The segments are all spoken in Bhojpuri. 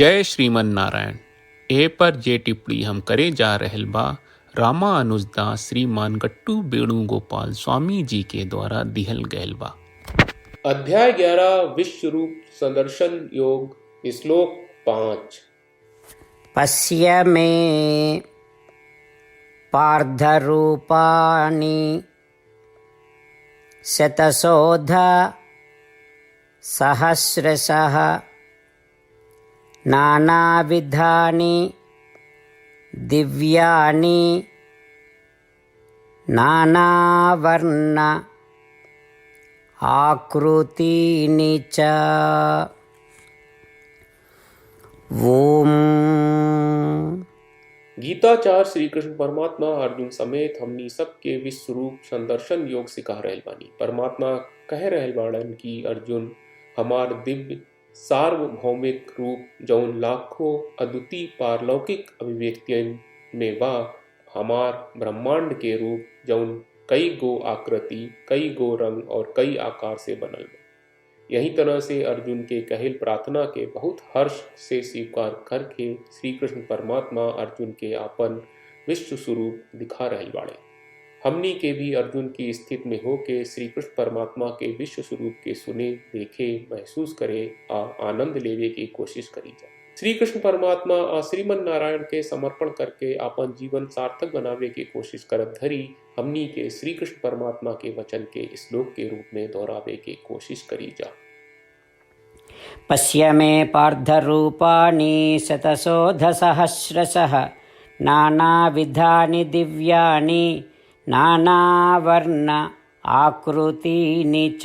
जय श्रीमन नारायण। ए पर जे टिप्पणी हम करे जा रहल बा रामानुजदास श्रीमान गट्टू वेणुगोपाल स्वामी जी के द्वारा दिहल गयल बा। अध्याय 11 विश्व रूप संदर्शन योग श्लोक 5। पश्य मे पार्धरूपाणि शतशोध सहस्रशः नानाविधानि दिव्यानि नानावर्ण आकृतीनि च। ओम। गीताचार्य श्री कृष्ण परमात्मा अर्जुन समेत हमनी सबके विश्व रूप संदर्शन योग सिखा रहल बानी। परमात्मा कह रहल बाड़न कि अर्जुन हमार दिव्य सार्वभौमिक रूप जौन लाखों अद्वितीय पारलौकिक अभिव्यक्तियन में बा, हमार ब्रह्मांड के रूप जौन कई गो आकृति, कई गो रंग और कई आकार से बनल बा। यही तरह से अर्जुन के कहल प्रार्थना के बहुत हर्ष से स्वीकार करके श्री कृष्ण परमात्मा अर्जुन के आपन विश्व स्वरूप दिखा रहल बाड़े। हमनी के भी अर्जुन की स्थिति में होके श्री कृष्ण परमात्मा के विश्व स्वरूप के सुने, देखे, महसूस करे आ आनंद लेवे की कोशिश करी जाए। श्री कृष्ण परमात्मा आ श्रीमन नारायण के समर्पण करके आपन जीवन सार्थक बनावे की कोशिश करत धरी हमनी के श्री कृष्ण परमात्मा के वचन के श्लोक के रूप में दोहरावे की कोशिश करी जा। पश्य मे पार्धरूपाणि शतशोधसहस्रशः नानाविधानि दिव्यानि नानावर्ण आकृतीनि च।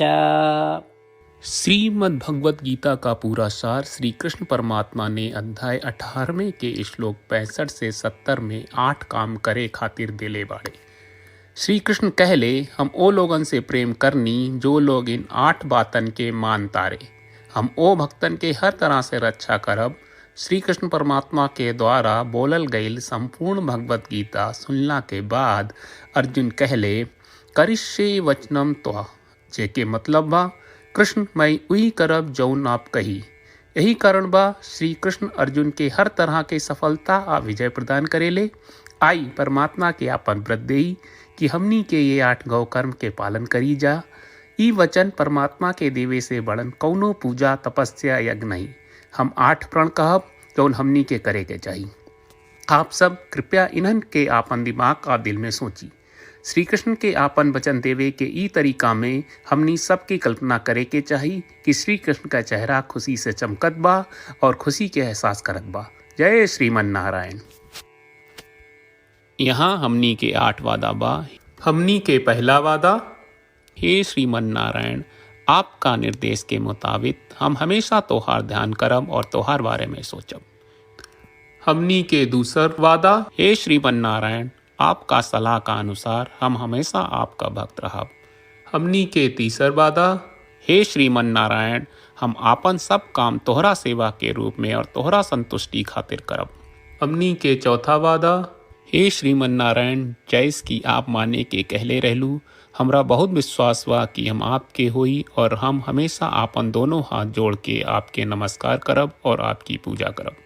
श्रीमद् भगवत गीता का पूरा सार श्री कृष्ण परमात्मा ने अध्याय 18वें के श्लोक 65 से 70 में 8 काम करे खातिर दिले बाड़े। श्री कृष्ण कहले, हम ओ लोगन से प्रेम करनी जो लोग इन 8 बातन के मान तारे। हम ओ भक्तन के हर तरह से रक्षा करब। श्री कृष्ण परमात्मा के द्वारा बोलल गईल संपूर्ण भगवत गीता सुनला के बाद अर्जुन कहले, करिष्ये वचनम त्वा, जेके मतलब बा कृष्ण मैं उही करब जौन आप कही। यही कारण बा श्री कृष्ण अर्जुन के हर तरह के सफलता आ विजय प्रदान करेले। आई परमात्मा के आपन व्रत देई कि हमनी के ये 8 गौ कर्म के पालन करी जा। ई वचन परमात्मा के देवे से बड़न कौनो पूजा तपस्या यज्ञ नहीं। हम 8 प्रण कहब जौन हमनी के करे के चाहिए। आप सब कृपया इन्हन के आपन दिमाग और दिल में सोची। श्री कृष्ण के आपन वचन देवे के ई तरीका में हमनी सबकी कल्पना करे के चाहिए कि श्री कृष्ण का चेहरा खुशी से चमकत बा और खुशी के एहसास करत बा। जय श्रीमन नारायण। यहाँ हमनी के 8 वादा बा। हमनी के पहला वादा, हे श्रीमन नारायण, आपका निर्देश के मुताबिक हम हमेशा तोहार ध्यान करब और तोहार बारे में सोचब। हमनी के दूसर वादा, हे श्रीमन नारायण, आपका सलाह का अनुसार हम हमेशा आपका भक्त रहब। हमनी के तीसर वादा, हे श्रीमन नारायण, हम आपन सब काम तोहरा सेवा के रूप में और तोहरा संतुष्टि खातिर करब। हमनी के चौथा वादा, हे श्रीमन नारायण, जैस की आप माने के कहले रहलू, हमरा बहुत विश्वास बा कि हम आपके होई और हम हमेशा आपन दोनों हाथ जोड़ के आपके नमस्कार करब और आपकी पूजा करब।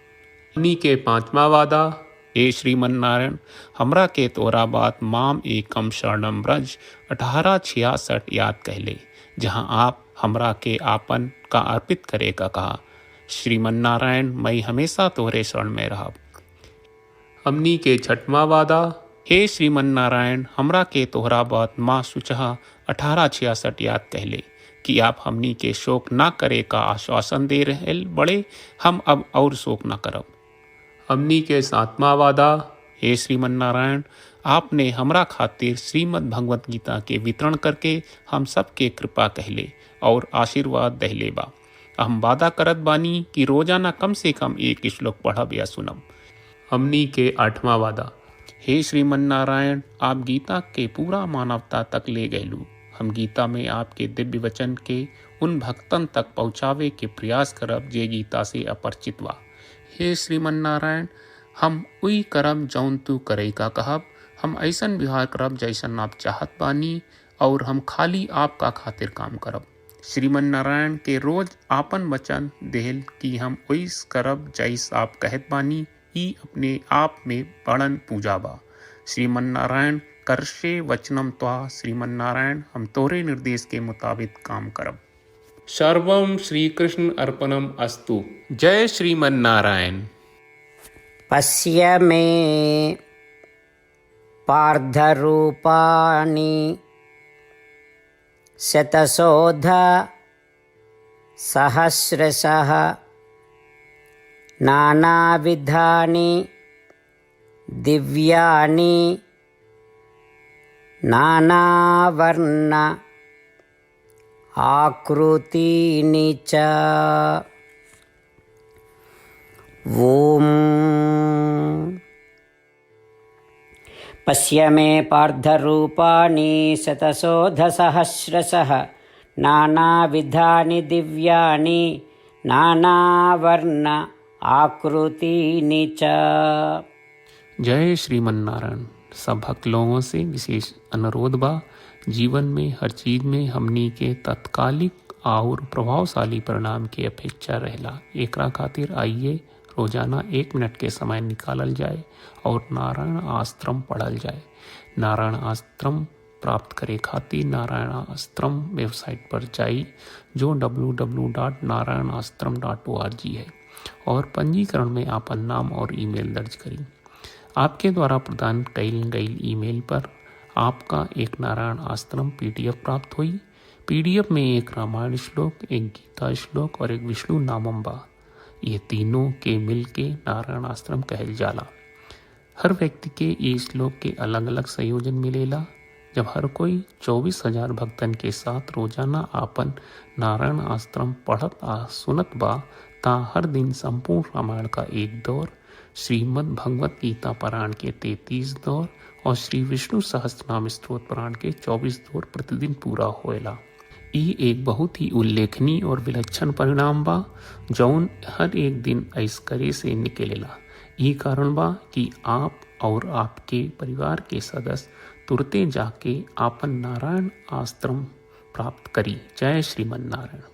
हमनी के पांचवा वादा, हे श्रीमन नारायण, हमरा के तोरा बात माम एकम शरणम ब्रज 1866 याद कहले, जहां आप हमरा के आपन का अर्पित करे का कहा। श्रीमन नारायण, मैं हमेशा तोहरे शरण में रहब। हमनी के छठवां वादा, हे श्रीमन नारायण, हमरा के तोहरा बात माँ सुचहा 1866 याद कहले कि आप हमनी के शोक ना करे का आश्वासन दे रहे बड़े। हम अब और शोक ना करब। हमनी के 7वां वादा, हे श्रीमन नारायण, आपने हमरा खातिर श्रीमद् भगवत गीता के वितरण करके हम सबके कृपा कहले और आशीर्वाद दहले बा। हम वादा करत बानी कि रोजाना कम से कम 1 श्लोक पढ़ब या सुनब। हमनी के 8वां वादा, हे श्रीमन नारायण, आप गीता के पूरा मानवता तक ले गयलू। हम गीता में आपके दिव्य वचन के उन भक्तन तक पहुँचावे के प्रयास करब जे गीता से अपरिचित बा। हे श्रीमन नारायण, हम उई करब जौन तू करे का कहब। हम ऐसन व्यवहार करब जैसन आप चाहत बानी और हम खाली आपका खातिर काम करब। श्रीमन नारायण के रोज आपन वचन देहल कि हम ओइस करब जैस आप कहत बानी, ई अपने आप में बड़न पूजा बा। श्रीमन नारायण करशे वचनम त्वा, श्रीमन नारायण हम तोरे निर्देश के मुताबिक काम करब। सर्वम श्री कृष्ण अर्पणम अस्तु। जय श्रीमन नारायण। पश्य मे पार्थरूपाणि शतशोध सहस्रशः नानाविधानि दिव्यानि नानावर्ण आकृतीनि च। ॐ पश्य मे पार्थरूपाणि शतशोधसहस्रशः नानाविधानि दिव्यानि नानावर्ण आकृतीनि च। जय श्रीमन नारायण। सब भक्त लोगों से विशेष अनुरोध बा, जीवन में हर चीज में हमनी के तत्कालिक और प्रभावशाली परिणाम की अपेक्षा रहेला। एकरा खातिर आइए रोजाना 1 मिनट के समय निकालल जाए और नारायण आश्रम पढ़ल जाए। नारायण आश्रम प्राप्त करे खातिर नारायण आश्रम वेबसाइट पर जाई, जो www.narayanashram.org है, और पंजीकरण में आपन नाम और ईमेल दर्ज करी। आपके द्वारा प्रदान कईल गई ईमेल पर आपका एक नारायण आश्रम PDF प्राप्त हुई। PDF में एक रामायण श्लोक, एक गीता श्लोक और एक विष्णु नामम बा। ये तीनों के मिल के नारायण आश्रम कहल जाला। हर व्यक्ति के ये श्लोक के अलग अलग संयोजन मिलेला। जब हर कोई 24,000 भक्तन के साथ रोजाना आपन नारायण आश्रम पढ़त आ सुनत बा, ता हर दिन संपूर्ण रामायण का 1 दौर, श्रीमद् भगवत गीता पारायण के 33 दौर और श्री विष्णु सहस्त्रनाम स्तोत्र पारायण के 24 दौर प्रतिदिन पूरा होएला। ई एक बहुत ही उल्लेखनीय और विलक्षण परिणाम बा, जौन हर एक दिन ऐस करे से निकलेला। ई कारण बा कि आप और आपके परिवार के सदस्य तुरते जाके आपन नारायण आश्रम प्राप्त करी। जय श्रीमन नारायण।